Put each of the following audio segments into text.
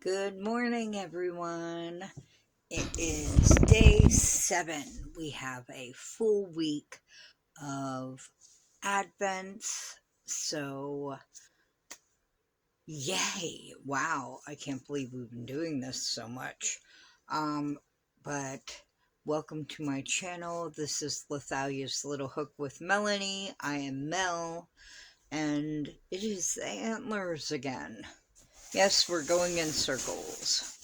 Good morning, everyone. It is day 7. We have a full week of Advent. So, yay! Wow, I can't believe we've been doing this so much. But welcome to my channel. This is Lithalia's Little Hook with Melanie. I am Mel, and it is the antlers again. Yes, we're going in circles.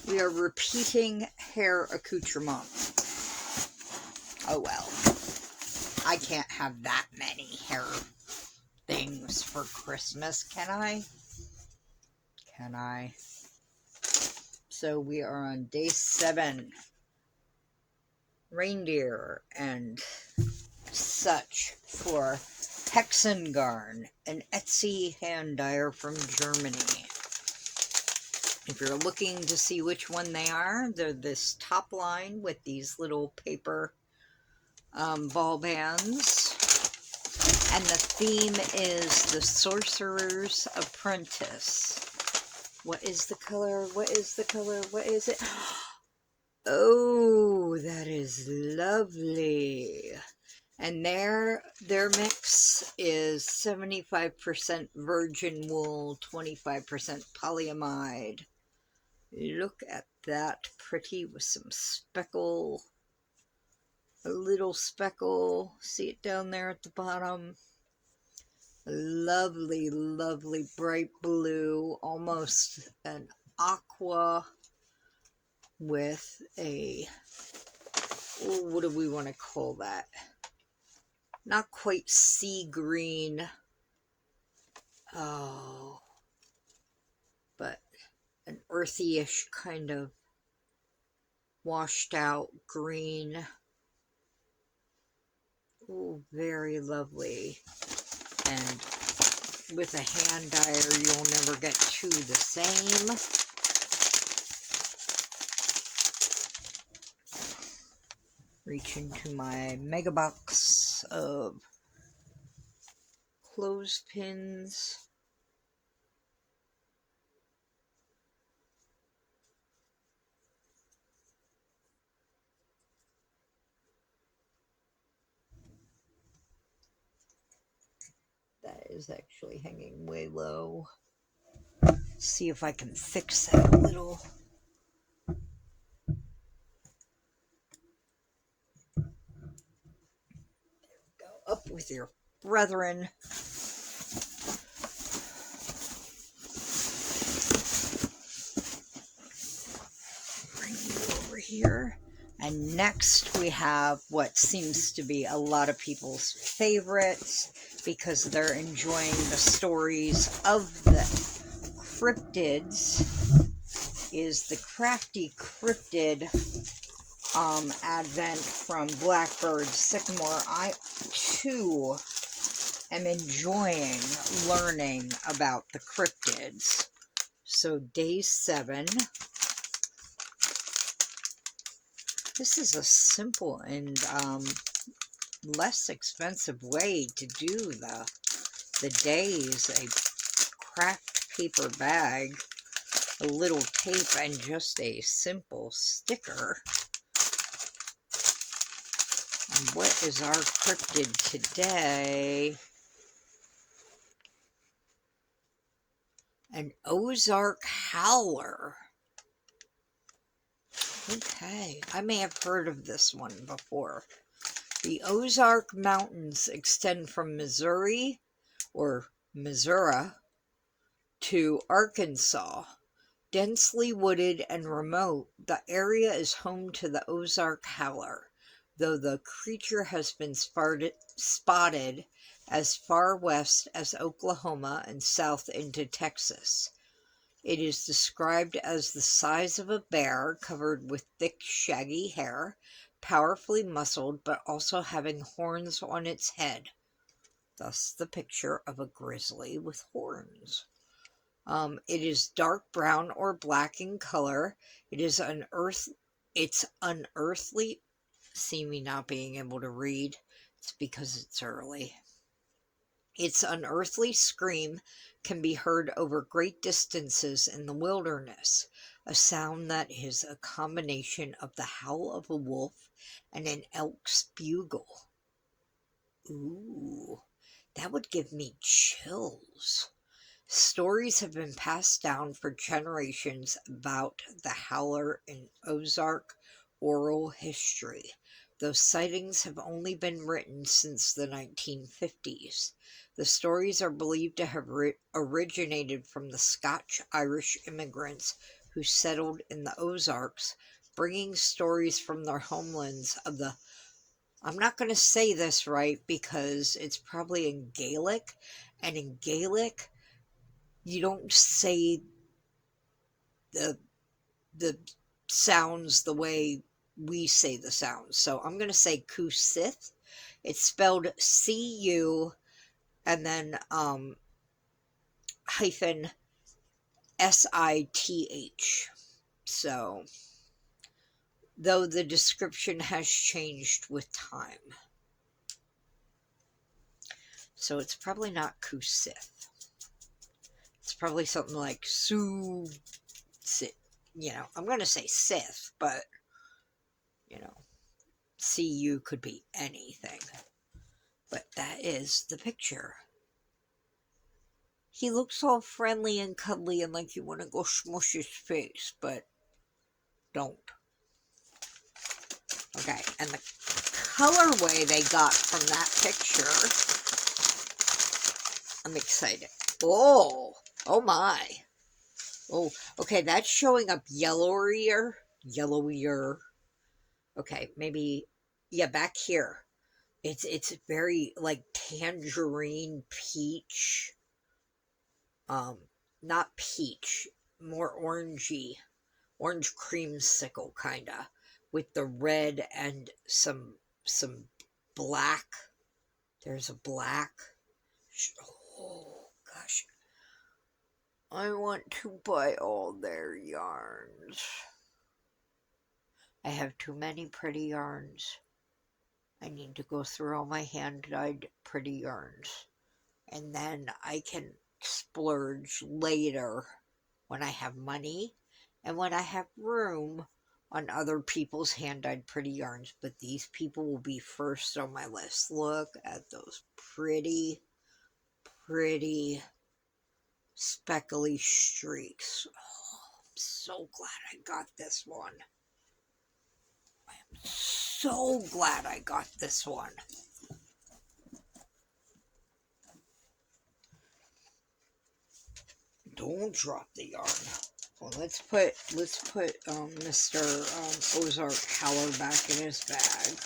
We are repeating hair accoutrement. Oh well. I can't have that many hair things for Christmas, can I? Can I? So we are on day 7. Reindeer and such for Hexengarn, an Etsy hand dyer from Germany. If you're looking to see which one they are, they're this top line with these little paper ball bands. And the theme is the Sorcerer's Apprentice. What is the color? What is the color? What is it? Oh, that is lovely. And their mix is 75% virgin wool, 25% polyamide. Look at that, pretty with some speckle, a little speckle. See it down there at the bottom? Lovely, lovely bright blue, almost an aqua with a, what do we want to call that? Not quite sea green. Oh, but an earthy-ish kind of washed out green. Oh, very lovely. And with a hand dyer, you'll never get two the same. Reach into my mega box of clothespins. That is actually hanging way low. See if I can fix that a little. Go up with your brethren. Bring you over here. And next we have what seems to be a lot of people's favorites because they're enjoying the stories of the cryptids, is the Crafty Cryptid Advent from Blackbird Sycamore. I too am enjoying learning about the cryptids. So day 7. This is a simple and less expensive way to do the days. A craft paper bag, a little tape, and just a simple sticker. And what is our cryptid today? An Ozark howler. Okay, I may have heard of this one before. The Ozark Mountains extend from Missouri, or Missouri, to Arkansas. Densely wooded and remote, the area is home to the Ozark howler, though the creature has been spotted as far west as Oklahoma and south into Texas. It is described as the size of a bear, covered with thick, shaggy hair, powerfully muscled, but also having horns on its head. Thus the picture of a grizzly with horns. It is dark brown or black in color. It's unearthly. See me not being able to read? It's because it's early. Its unearthly scream can be heard over great distances in the wilderness, a sound that is a combination of the howl of a wolf and an elk's bugle. Ooh, that would give me chills. Stories have been passed down for generations about the howler in Ozark oral history, though sightings have only been written since the 1950s. The stories are believed to have originated from the Scotch-Irish immigrants who settled in the Ozarks, bringing stories from their homelands of the... I'm not going to say this right because it's probably in Gaelic, and in Gaelic, you don't say the the sounds the way we say the sounds. So I'm going to say Kusith. It's spelled C-U and then hyphen S-I-T-H. So, though the description has changed with time. So it's probably not Kusith. It's probably something like Su-Sith. You know, I'm going to say Sith, but, you know, CU could be anything. But that is the picture. He looks all friendly and cuddly and like you want to go smush his face, but don't. Okay, and the colorway they got from that picture, I'm excited. Oh my. Oh, okay, that's showing up yellowier. Okay, maybe, yeah, back here. It's very like tangerine peach. Not peach, more orangey, orange creamsicle kinda, with the red and some black. There's a black. Oh gosh, I want to buy all their yarns. I have too many pretty yarns. I need to go through all my hand-dyed pretty yarns, and then I can splurge later when I have money and when I have room on other people's hand-dyed pretty yarns. But these people will be first on my list. Look at those pretty speckly streaks. Oh, I'm so glad I got this one. I am so glad I got this one. Don't drop the yarn. Well, let's put Mr. Ozark Howler back in his bag.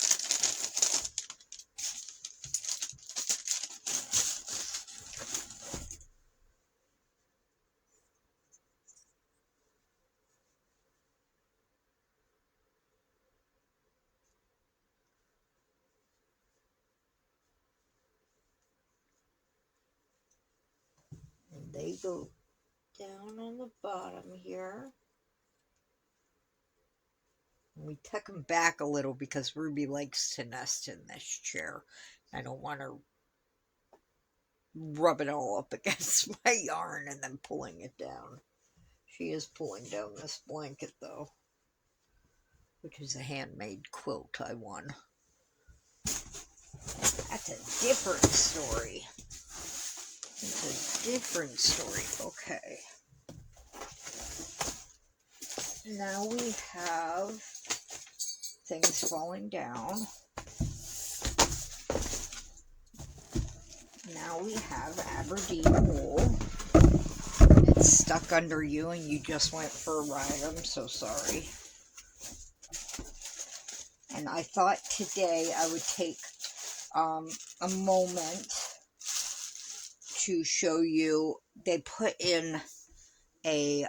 And they go down on the bottom here. We tuck them back a little because Ruby likes to nest in this chair. I don't want her rubbing all up against my yarn and then pulling it down. She is pulling down this blanket though, which is a handmade quilt I won. That's a different story. It's a different story. Okay. Now we have things falling down. Now we have Aberdeen wool. It's stuck under you and you just went for a ride. I'm so sorry. And I thought today I would take a moment to show you. They put in a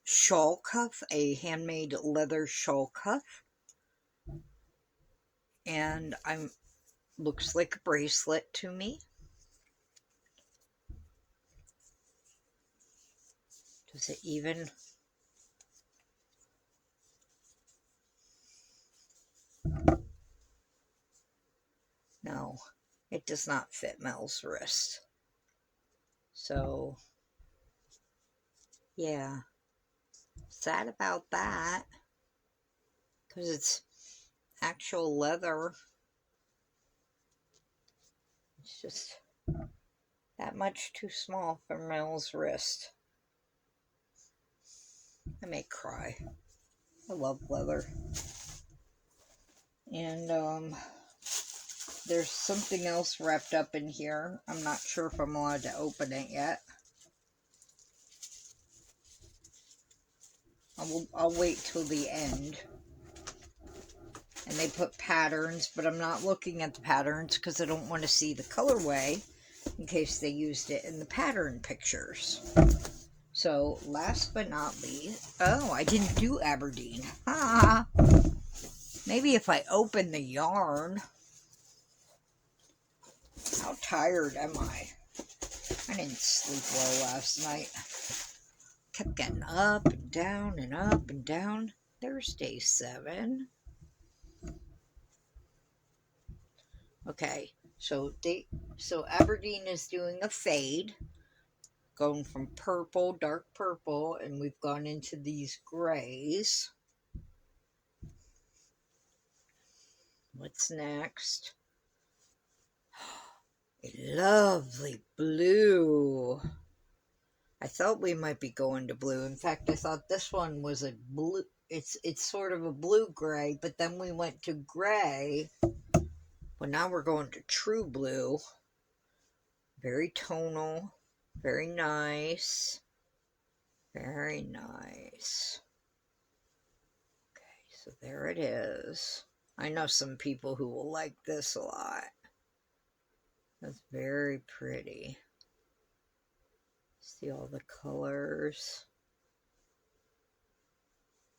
shawl cuff, a handmade leather shawl cuff. And looks like a bracelet to me. Does it even? No, it does not fit Mel's wrist. So, yeah, sad about that because it's actual leather. It's just that much too small for Mel's wrist. I may cry. I love leather. And there's something else wrapped up in here. I'm not sure if I'm allowed to open it yet. I'll wait till the end. And they put patterns, but I'm not looking at the patterns because I don't want to see the colorway in case they used it in the pattern pictures. So last but not least, oh, I didn't do Aberdeen. Ah, maybe if I open the yarn. How tired am I? I didn't sleep well last night. Kept getting up and down and up and down. There's day 7. Okay, so Aberdeen is doing a fade, going from purple, dark purple, and we've gone into these grays. What's next? A lovely blue. I thought we might be going to blue. In fact, I thought this one was a blue. It's sort of a blue gray, but then we went to gray. Well, now we're going to true blue. Very tonal. Very nice. Very nice. Okay, so there it is. I know some people who will like this a lot. That's very pretty. See all the colors.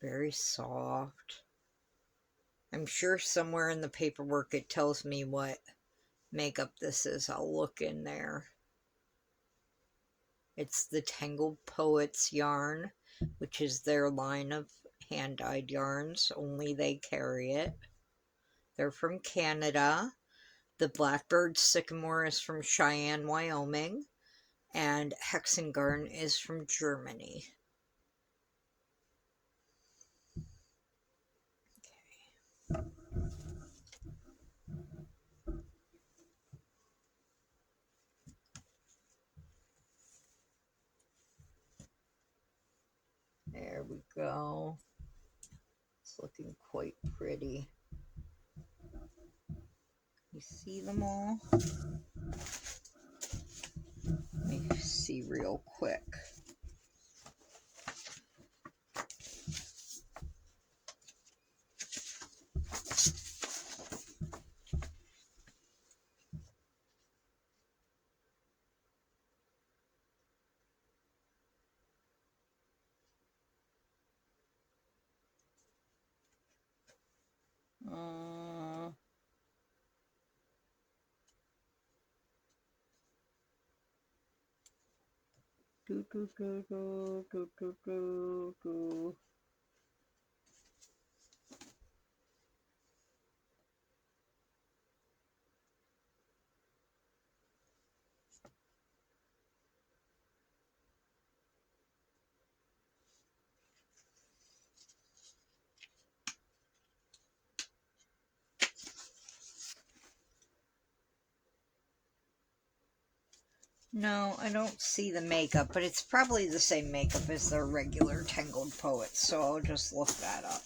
Very soft. I'm sure somewhere in the paperwork it tells me what makeup this is. I'll look in there. It's the Tangled Poets yarn, which is their line of hand-dyed yarns. Only they carry it. They're from Canada. The Blackbird Sycamore is from Cheyenne, Wyoming. And Hexengarn is from Germany. Okay. There we go. It's looking quite pretty. You see them all? Let me see real quick. Do, do, do, do, do, do, do, do. No, I don't see the makeup, but it's probably the same makeup as their regular Tangled Poets, so I'll just look that up.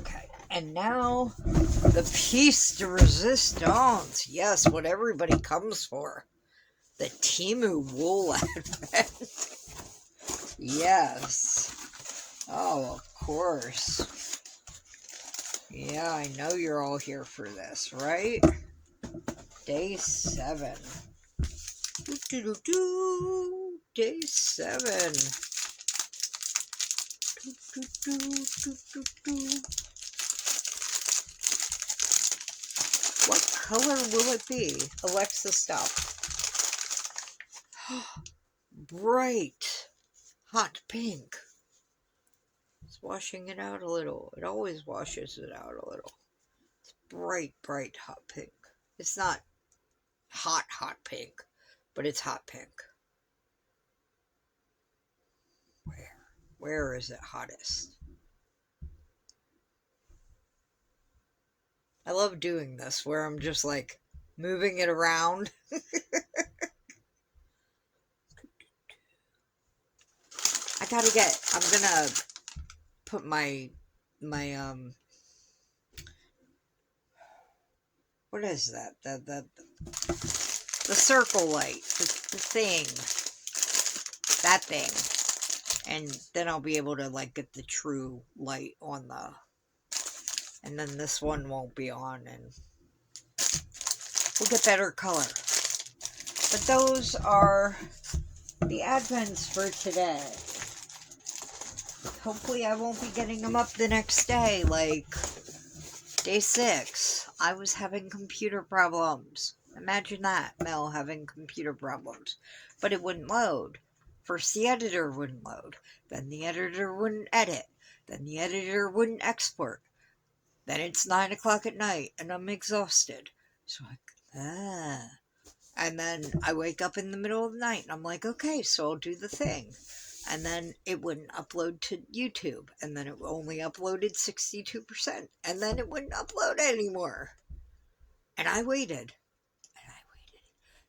Okay, and now the piece de resistance. Yes, what everybody comes for. The Timu wool outfit. Yes. Oh, of course. Yeah, I know you're all here for this, right? Day 7. Day 7. What color will it be? Alexa, stop. Bright. Hot pink. It's washing it out a little. It always washes it out a little. It's bright, bright hot pink. It's not hot pink, but it's hot pink. Where is it hottest? I love doing this where I'm just like moving it around. I'm gonna put my what is that? The circle light, the thing, that thing. And then I'll be able to like get the true light on and then this one won't be on and we'll get better color. But those are the advents for today. Hopefully I won't be getting them up the next day, like day 6. I was having computer problems. Imagine that, Mel having computer problems. But it wouldn't load. First the editor wouldn't load. Then the editor wouldn't edit. Then the editor wouldn't export. Then it's 9 o'clock at night and I'm exhausted. So And then I wake up in the middle of the night and I'm like, okay, so I'll do the thing. And then it wouldn't upload to YouTube. And then it only uploaded 62%. And then it wouldn't upload anymore. And I waited. And I waited.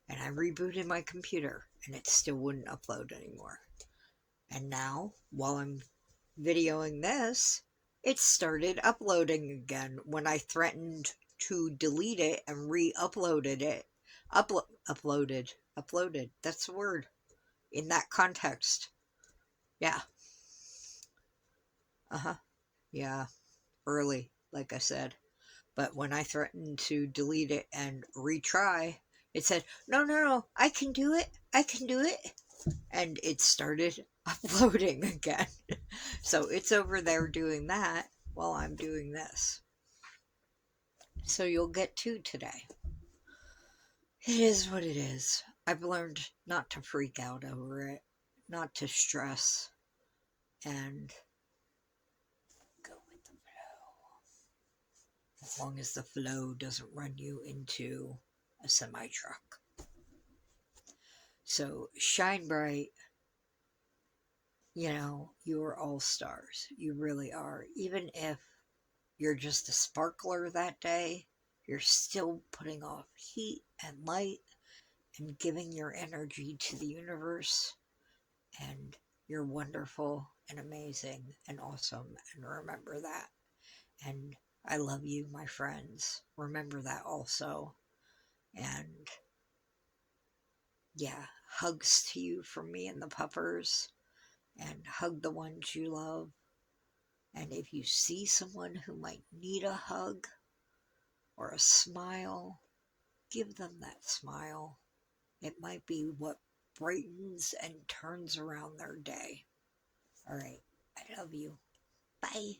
And I rebooted my computer. And it still wouldn't upload anymore. And now, while I'm videoing this, it started uploading again when I threatened to delete it and re-uploaded it. Uploaded. That's the word. In that context. Yeah. Yeah. Early, like I said. But when I threatened to delete it and retry, it said, no, I can do it. And it started uploading again. So it's over there doing that while I'm doing this. So you'll get 2 today. It is what it is. I've learned not to freak out over it, not to stress, and go with the flow. As long as the flow doesn't run you into a semi-truck. So shine bright. You know, you're all stars. You really are. Even if you're just a sparkler that day, you're still putting off heat and light and giving your energy to the universe. And you're wonderful and amazing and awesome. And remember that. And I love you, my friends. Remember that also. And yeah, hugs to you from me and the puppers. And hug the ones you love. And if you see someone who might need a hug or a smile, give them that smile. It might be what brightens and turns around their day. All right. I love you. Bye.